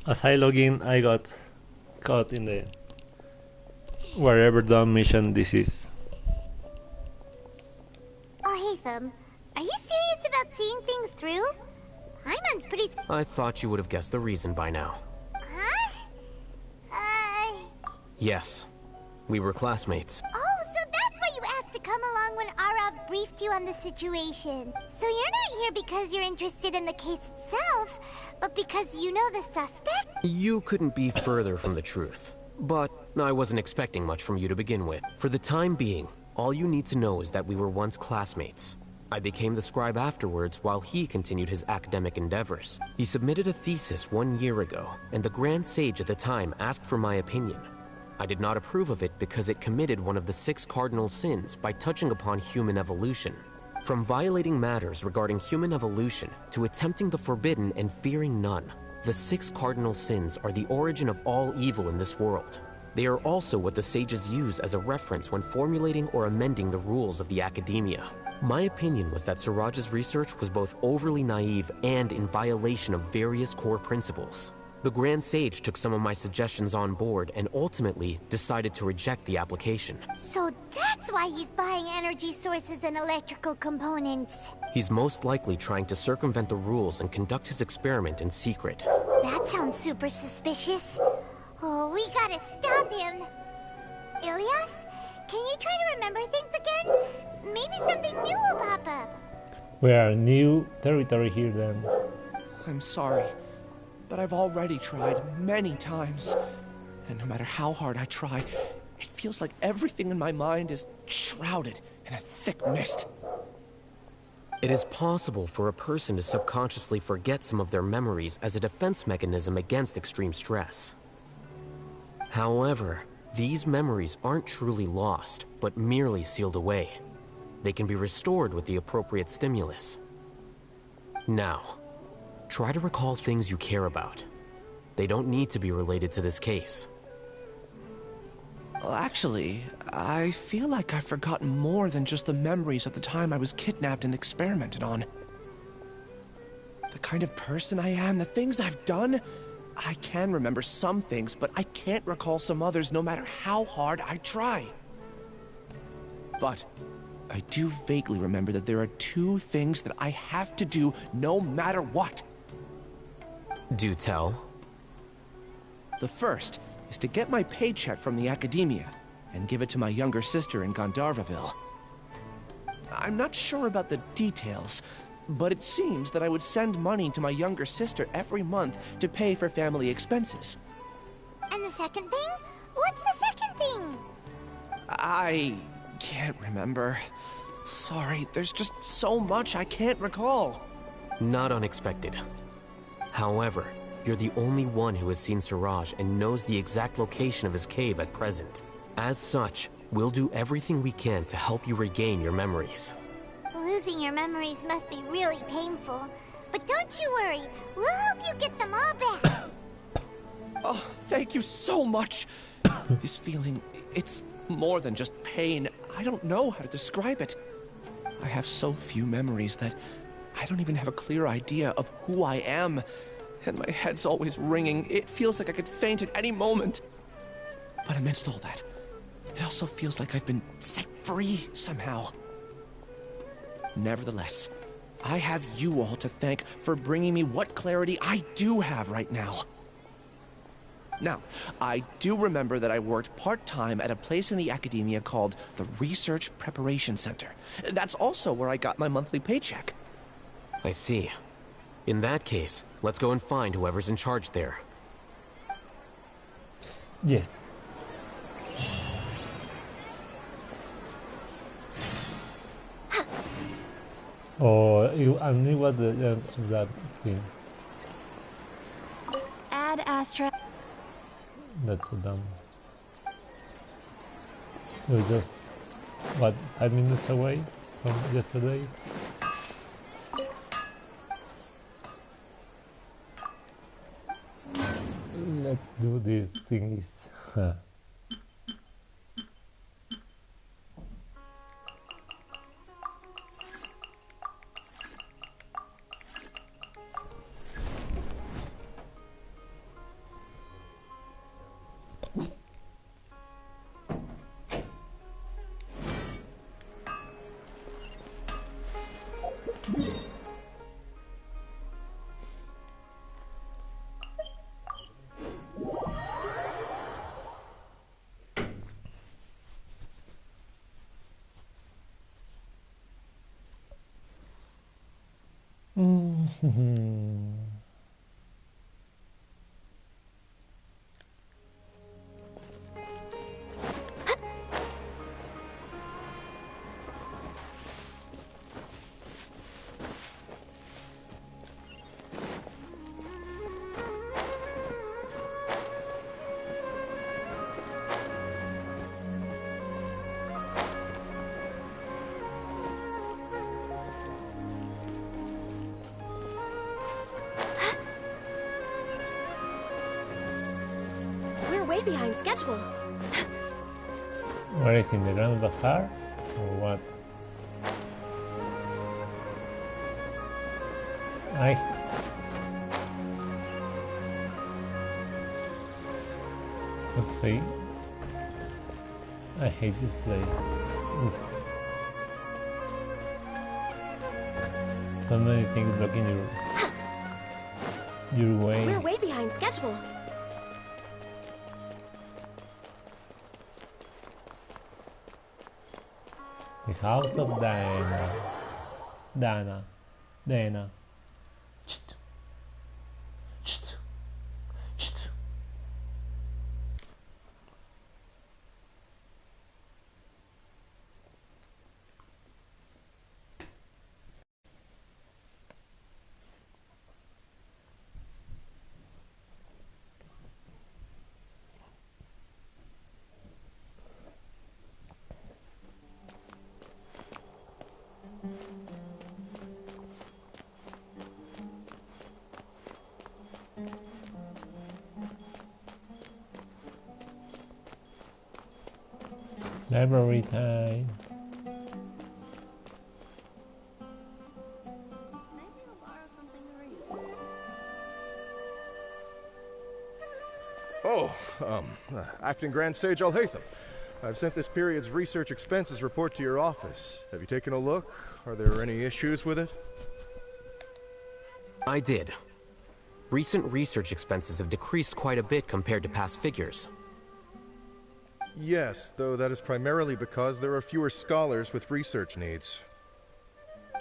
As I log in, I got caught in the wherever dumb mission this is. Alhaitham, are you serious about seeing things through? Paimon's pretty... I thought you would have guessed the reason by now. Huh? Yes. We were classmates. Oh, so that's why you asked to come along when Arav briefed you on the situation. So you're not here because you're interested in the case itself, but because you know the suspect? You couldn't be further from the truth. But I wasn't expecting much from you to begin with. For the time being, all you need to know is that we were once classmates. I became the scribe afterwards while he continued his academic endeavors. He submitted a thesis 1 year ago, and the Grand Sage at the time asked for my opinion. I did not approve of it because it committed one of the 6 cardinal sins by touching upon human evolution. From violating matters regarding human evolution to attempting the forbidden and fearing none, the 6 cardinal sins are the origin of all evil in this world. They are also what the sages use as a reference when formulating or amending the rules of the academia. My opinion was that Suraj's research was both overly naive and in violation of various core principles. The Grand Sage took some of my suggestions on board and ultimately decided to reject the application. So that's why he's buying energy sources and electrical components. He's most likely trying to circumvent the rules and conduct his experiment in secret. That sounds super suspicious. Oh, we gotta stop him. Ilias, can you try to remember things again? Maybe something new will pop up. We are new territory here then. I'm sorry, but I've already tried many times. And no matter how hard I try, it feels like everything in my mind is shrouded in a thick mist. It is possible for a person to subconsciously forget some of their memories as a defense mechanism against extreme stress. However, these memories aren't truly lost, but merely sealed away. They can be restored with the appropriate stimulus. Now, try to recall things you care about. They don't need to be related to this case. Well, actually, I feel like I've forgotten more than just the memories of the time I was kidnapped and experimented on. The kind of person I am, the things I've done, I can remember some things, but I can't recall some others no matter how hard I try. But I do vaguely remember that there are 2 things that I have to do no matter what. Do tell. The first is to get my paycheck from the academia and give it to my younger sister in Gandharvaville. I'm not sure about the details, but it seems that I would send money to my younger sister every month to pay for family expenses. And the second thing? What's the second thing? I can't remember. Sorry, there's just so much I can't recall. Not unexpected. However, you're the only one who has seen Suraj and knows the exact location of his cave at present. As such, we'll do everything we can to help you regain your memories. Losing your memories must be really painful. But don't you worry, we'll help you get them all back. Oh, thank you so much. This feeling, it's more than just pain. I don't know how to describe it. I have so few memories that I don't even have a clear idea of who I am. And my head's always ringing. It feels like I could faint at any moment. But amidst all that, it also feels like I've been set free somehow. Nevertheless, I have you all to thank for bringing me what clarity I do have right now. Now, I do remember that I worked part-time at a place in the academia called the Research Preparation Center. That's also where I got my monthly paycheck. I see. In that case, let's go and find whoever's in charge there. Yes. Oh, I knew what that thing. Add Astra. That's so dumb. We're just, what, 5 minutes away from yesterday? Let's do these thingies. We're way behind schedule. Where is in the Grand Bazaar? Or what? Let's see. I hate this place. Oof. So many things blocking your way. We're way behind schedule. The House of Dana. Chit. Chit. Chit. Library time. Maybe I'll borrow something to read. Acting Grand Sage Alhaitham. I've sent this period's research expenses report to your office. Have you taken a look? Are there any issues with it? I did. Recent research expenses have decreased quite a bit compared to past figures. Yes, though that is primarily because there are fewer scholars with research needs.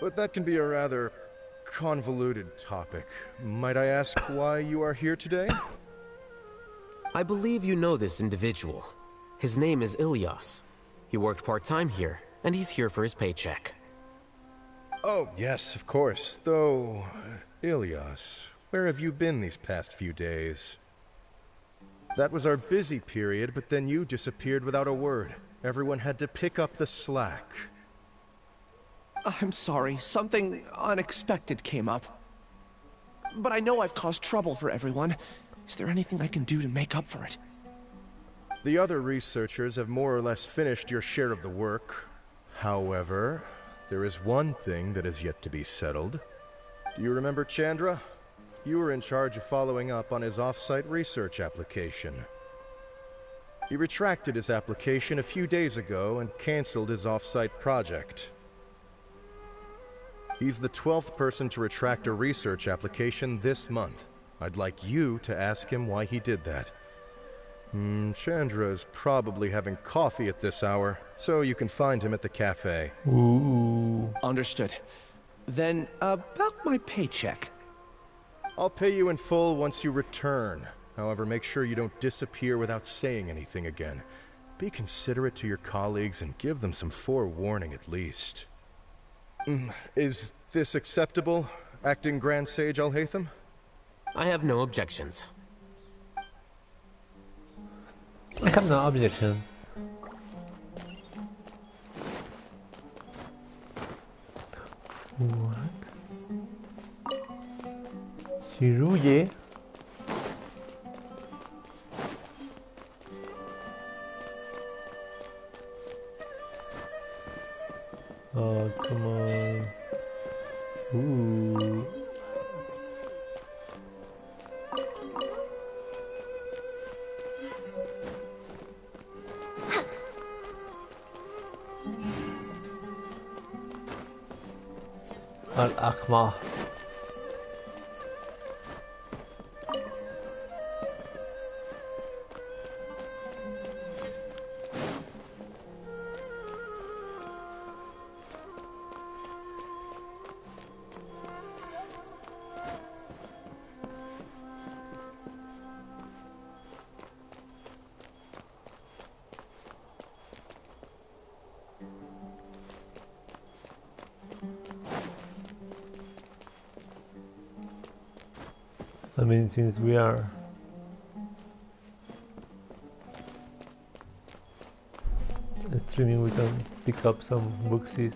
But that can be a rather convoluted topic. Might I ask why you are here today? I believe you know this individual. His name is Ilias. He worked part-time here, and he's here for his paycheck. Oh, yes, of course. Though, Ilias, where have you been these past few days? That was our busy period, but then you disappeared without a word. Everyone had to pick up the slack. I'm sorry, something unexpected came up. But I know I've caused trouble for everyone. Is there anything I can do to make up for it? The other researchers have more or less finished your share of the work. However, there is one thing that is yet to be settled. Do you remember Chandra? You were in charge of following up on his off-site research application. He retracted his application a few days ago and canceled his off-site project. He's the 12th person to retract a research application this month. I'd like you to ask him why he did that. Chandra is probably having coffee at this hour, so you can find him at the cafe. Ooh. Understood. Then, about my paycheck. I'll pay you in full once you return. However, make sure you don't disappear without saying anything again. Be considerate to your colleagues and give them some forewarning at least. Is this acceptable, Acting Grand Sage Alhaitham? I have no objections. I have no objections. What? Shiruye? Oh, come on. Ooh. Al-Akma. I mean, since we are streaming, we can pick up some booksies.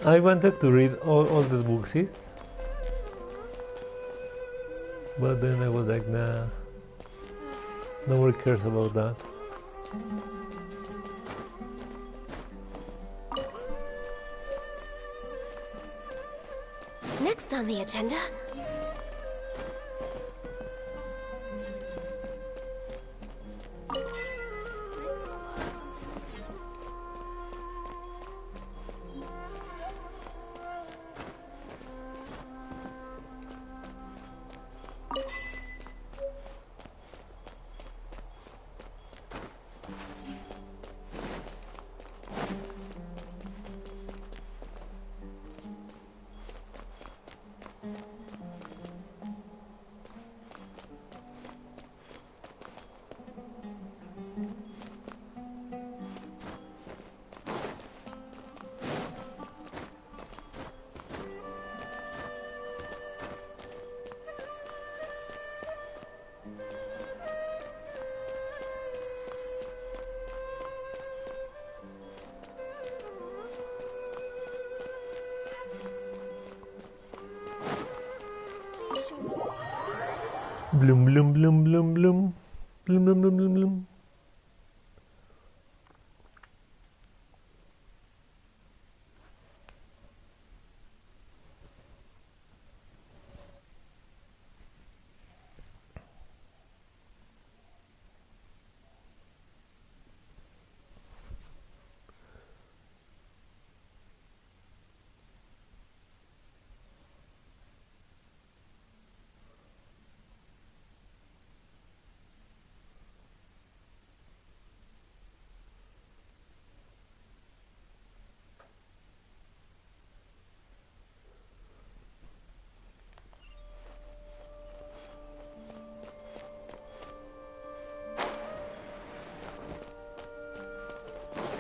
I wanted to read all the booksies, but then I was like, nah, nobody cares about that. Next on the agenda. Bloom, bloom, bloom, bloom, bloom. Bloom, bloom, bloom, bloom, bloom.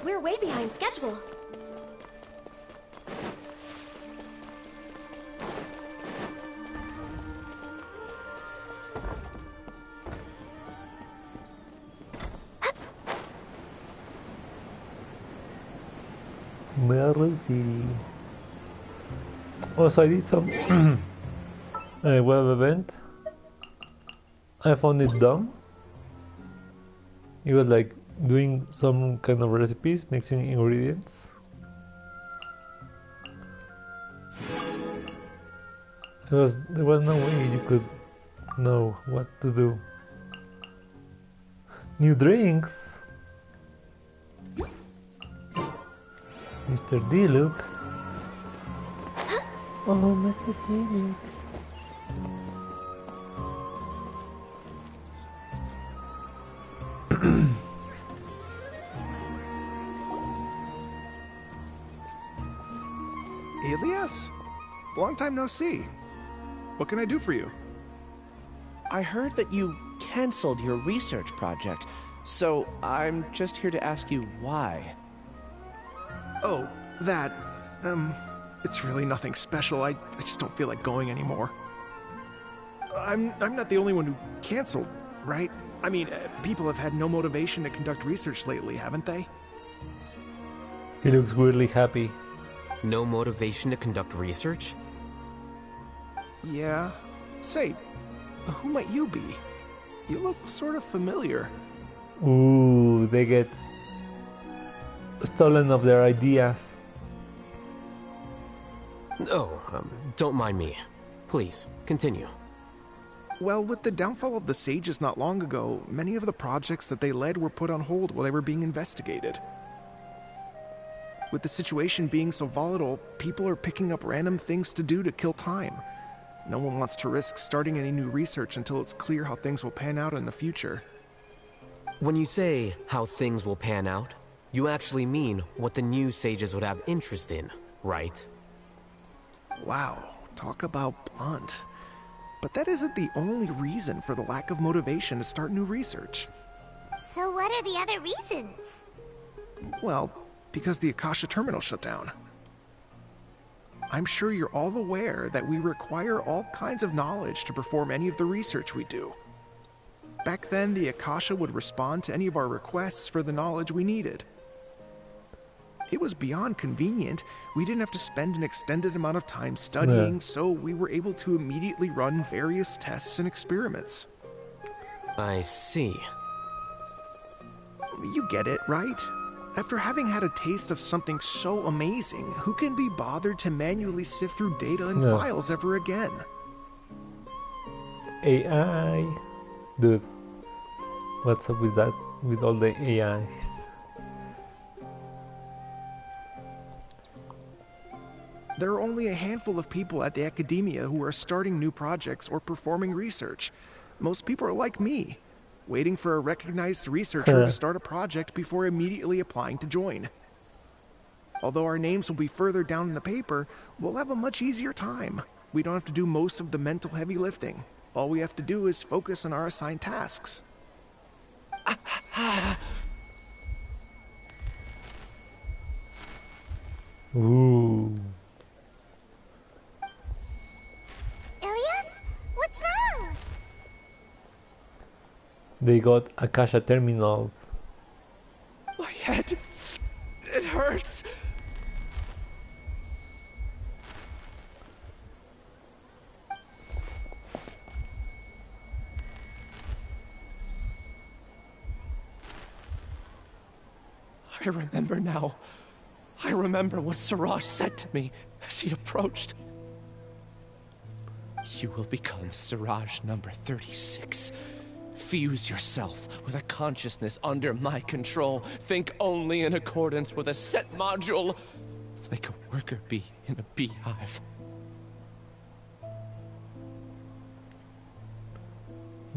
We're way behind schedule. Merle City. Also, I did some web event. I found it dumb. It was like doing some kind of recipes, mixing ingredients. There was no way you could know what to do. New drinks. Mr. D, look. Oh, Mr. D, look. Elias? Long time no see. What can I do for you? I heard that you canceled your research project, so I'm just here to ask you why. Oh, that... it's really nothing special. I just don't feel like going anymore. I'm not the only one who canceled, right? I mean, people have had no motivation to conduct research lately, haven't they? He looks weirdly happy. No motivation to conduct research? Yeah. Say, who might you be? You look sort of familiar. Ooh, they get stolen of their ideas. Oh, don't mind me. Please, continue. Well, with the downfall of the sages not long ago, many of the projects that they led were put on hold while they were being investigated. With the situation being so volatile, people are picking up random things to do to kill time. No one wants to risk starting any new research until it's clear how things will pan out in the future. When you say how things will pan out, you actually mean what the new sages would have interest in, right? Wow, talk about blunt. But that isn't the only reason for the lack of motivation to start new research. So what are the other reasons? Well, because the Akasha terminal shut down. I'm sure you're all aware that we require all kinds of knowledge to perform any of the research we do. Back then, the Akasha would respond to any of our requests for the knowledge we needed. It was beyond convenient. We didn't have to spend an extended amount of time studying, so we were able to immediately run various tests and experiments. I see. You get it, right? After having had a taste of something so amazing, who can be bothered to manually sift through data and files ever again? AI. Dude, what's up with that? With all the AIs? There are only a handful of people at the academia who are starting new projects or performing research. Most people are like me, waiting for a recognized researcher to start a project before immediately applying to join. Although our names will be further down in the paper, we'll have a much easier time. We don't have to do most of the mental heavy lifting. All we have to do is focus on our assigned tasks. Ooh. Ilias? What's wrong? They got Akasha terminals. My head, it hurts. I remember now. I remember what Siraj said to me as he approached. You will become Siraj number 36. Fuse yourself with a consciousness under my control. Think only in accordance with a set module, like a worker bee in a beehive.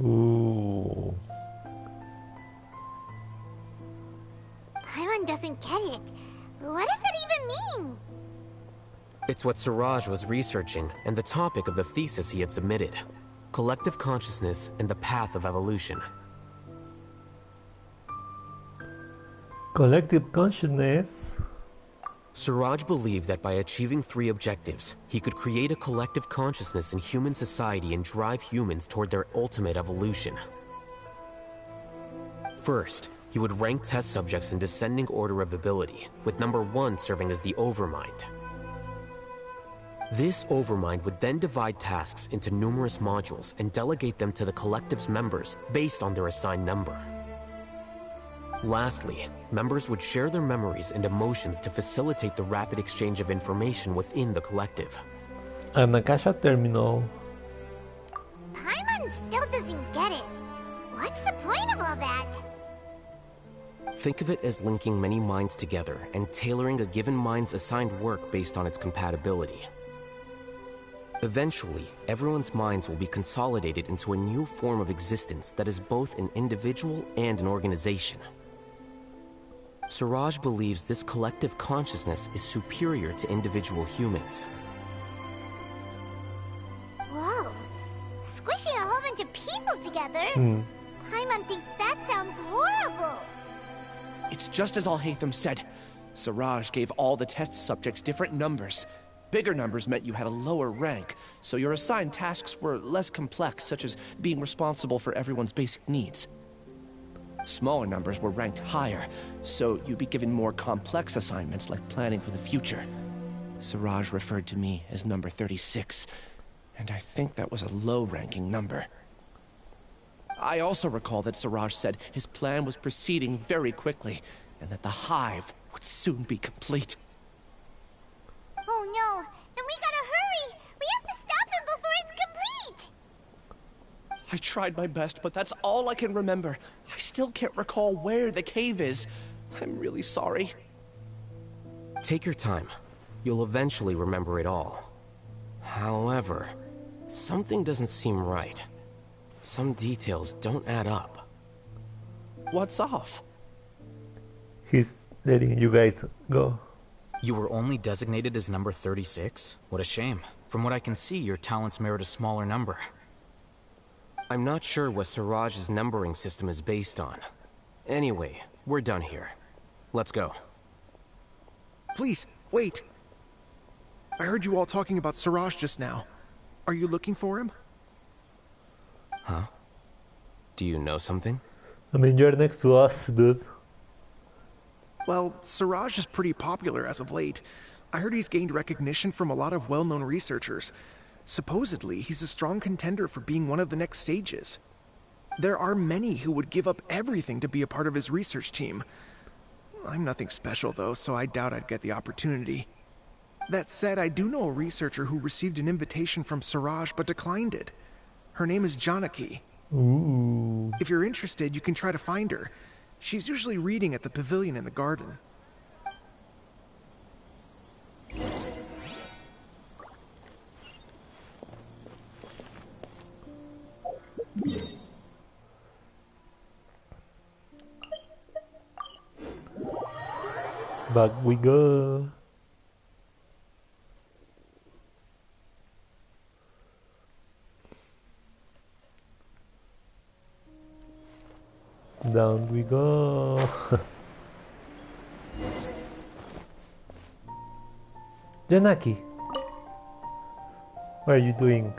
Ooh. Paimon doesn't get it. What does that even mean? It's what Siraj was researching, and the topic of the thesis he had submitted. Collective consciousness and the path of evolution. Collective consciousness? Siraj believed that by achieving 3 objectives, he could create a collective consciousness in human society and drive humans toward their ultimate evolution. First, he would rank test subjects in descending order of ability, with number 1 serving as the Overmind. This Overmind would then divide tasks into numerous modules and delegate them to the collective's members based on their assigned number. Lastly, members would share their memories and emotions to facilitate the rapid exchange of information within the collective. An Akasha terminal. Paimon still doesn't get it. What's the point of all that? Think of it as linking many minds together and tailoring a given mind's assigned work based on its compatibility. Eventually, everyone's minds will be consolidated into a new form of existence that is both an individual and an organization. Siraj believes this collective consciousness is superior to individual humans. Whoa. Squishing a whole bunch of people together? Paimon thinks that sounds horrible. It's just as Alhaitham said. Siraj gave all the test subjects different numbers. Bigger numbers meant you had a lower rank, so your assigned tasks were less complex, such as being responsible for everyone's basic needs. Smaller numbers were ranked higher, so you'd be given more complex assignments like planning for the future. Siraj referred to me as number 36, and I think that was a low-ranking number. I also recall that Siraj said his plan was proceeding very quickly, and that the hive would soon be complete. Oh no, then we gotta hurry! We have to stop him before it's complete! I tried my best, but that's all I can remember. I still can't recall where the cave is. I'm really sorry. Take your time. You'll eventually remember it all. However, something doesn't seem right. Some details don't add up. What's off? He's letting you guys go. You were only designated as number 36? What a shame. From what I can see, your talents merit a smaller number. I'm not sure what Siraj's numbering system is based on. Anyway, we're done here. Let's go. Please, wait. I heard you all talking about Siraj just now. Are you looking for him? Huh? Do you know something? I mean, you're next to us, dude. Well, Siraj is pretty popular as of late. I heard he's gained recognition from a lot of well-known researchers. Supposedly, he's a strong contender for being one of the next sages. There are many who would give up everything to be a part of his research team. I'm nothing special, though, so I doubt I'd get the opportunity. That said, I do know a researcher who received an invitation from Siraj but declined it. Her name is Janaki. Ooh. If you're interested, you can try to find her. She's usually reading at the pavilion in the garden. Back we go. Down we go. Janaki, what are you doing?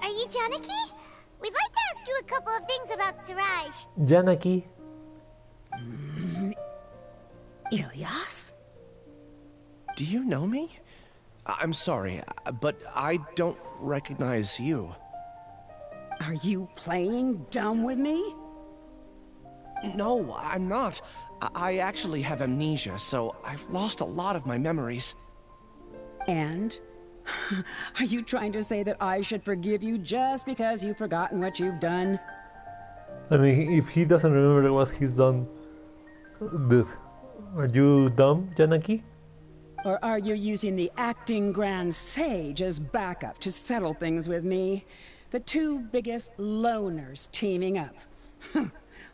Are you Janaki? We'd like to ask you a couple of things about Siraj. Janaki? Ilyas? Do you know me? I'm sorry, but I don't recognize you. Are you playing dumb with me? No, I'm not. I actually have amnesia, so I've lost a lot of my memories. And? Are you trying to say that I should forgive you just because you've forgotten what you've done? I mean, if he doesn't remember what he's done, dude, are you dumb, Janaki? Or are you using the acting grand sage as backup to settle things with me? The two biggest loners teaming up.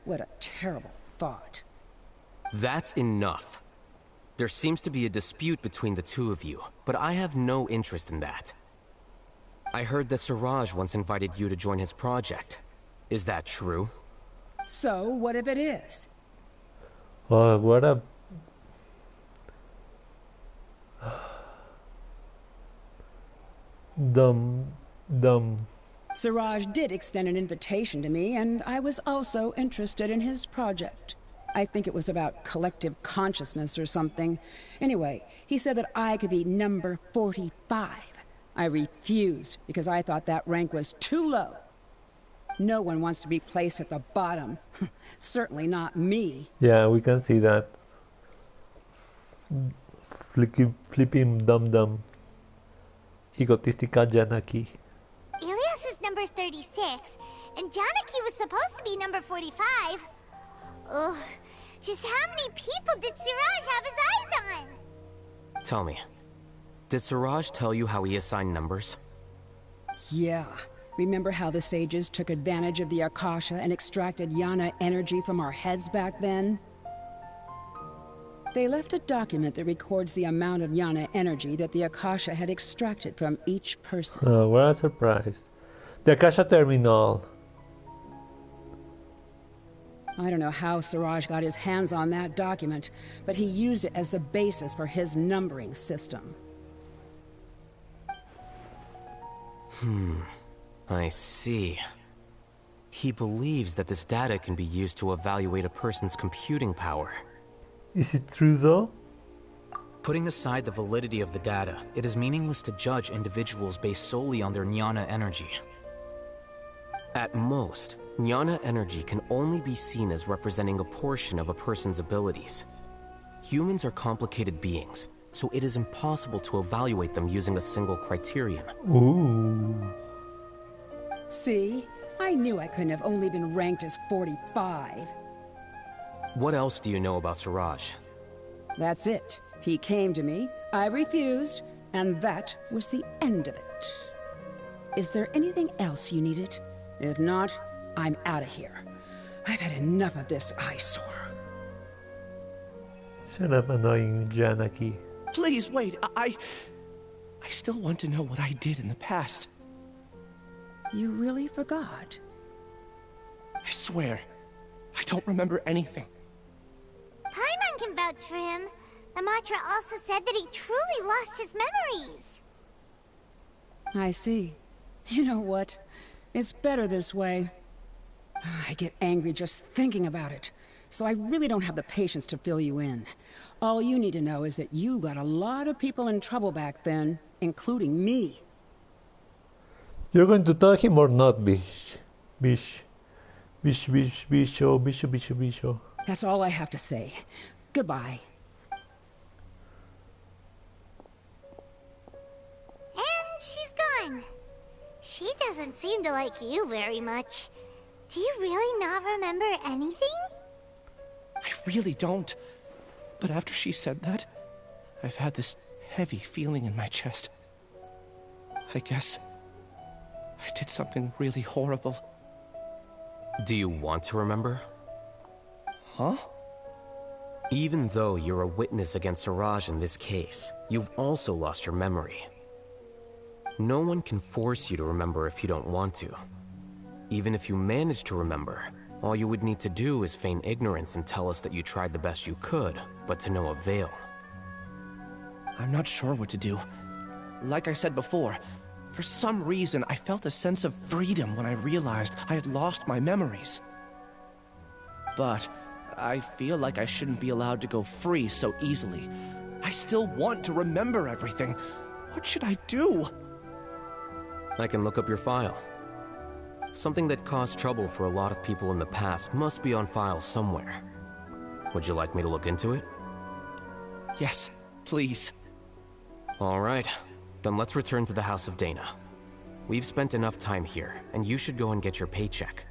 What a terrible thought. That's enough. There seems to be a dispute between the two of you, but I have no interest in that. I heard that Siraj once invited you to join his project. Is that true? So, what if it is? Oh, what a... dumb. Siraj did extend an invitation to me, and I was also interested in his project. I think it was about collective consciousness or something. Anyway, he said that I could be number 45. I refused because I thought that rank was too low. No one wants to be placed at the bottom. Certainly not me. Yeah, we can see that. Flipping dumb. Egotistica Janaki. Ilias is number 36, and Janaki was supposed to be number 45. Ugh, just how many people did Siraj have his eyes on? Tell me, did Siraj tell you how he assigned numbers? Yeah. Remember how the sages took advantage of the Akasha and extracted Yana energy from our heads back then? They left a document that records the amount of Yana energy that the Akasha had extracted from each person. Oh, what a surprise. The Akasha Terminal. I don't know how Siraj got his hands on that document, but he used it as the basis for his numbering system. I see. He believes that this data can be used to evaluate a person's computing power. Is it true though? Putting aside the validity of the data, it is meaningless to judge individuals based solely on their jnana energy. At most, jnana energy can only be seen as representing a portion of a person's abilities. Humans are complicated beings, so it is impossible to evaluate them using a single criterion. Ooh. See? I knew I couldn't have only been ranked as 45. What else do you know about Siraj? That's it. He came to me, I refused, and that was the end of it. Is there anything else you needed? If not, I'm out of here. I've had enough of this eyesore. Shut up, annoying Janaki. Please, wait, I still want to know what I did in the past. You really forgot? I swear, I don't remember anything. Paimon can vouch for him. The mantra also said that he truly lost his memories. I see. You know what? It's better this way. I get angry just thinking about it, so I really don't have the patience to fill you in. All you need to know is that you got a lot of people in trouble back then, including me. You're going to tell him or not, Bish? Bish. Bish, bish, bisho, bisho, bisho, bisho. That's all I have to say. Goodbye. And she's gone. She doesn't seem to like you very much. Do you really not remember anything? I really don't. But after she said that, I've had this heavy feeling in my chest. I guess I did something really horrible. Do you want to remember? Huh? Even though you're a witness against Siraj in this case, you've also lost your memory. No one can force you to remember if you don't want to. Even if you manage to remember, all you would need to do is feign ignorance and tell us that you tried the best you could, but to no avail. I'm not sure what to do. Like I said before, for some reason I felt a sense of freedom when I realized I had lost my memories. But I feel like I shouldn't be allowed to go free so easily. I still want to remember everything. What should I do? I can look up your file. Something that caused trouble for a lot of people in the past must be on file somewhere. Would you like me to look into it? Yes, please. All right, then let's return to the House of Dana. We've spent enough time here, and you should go and get your paycheck.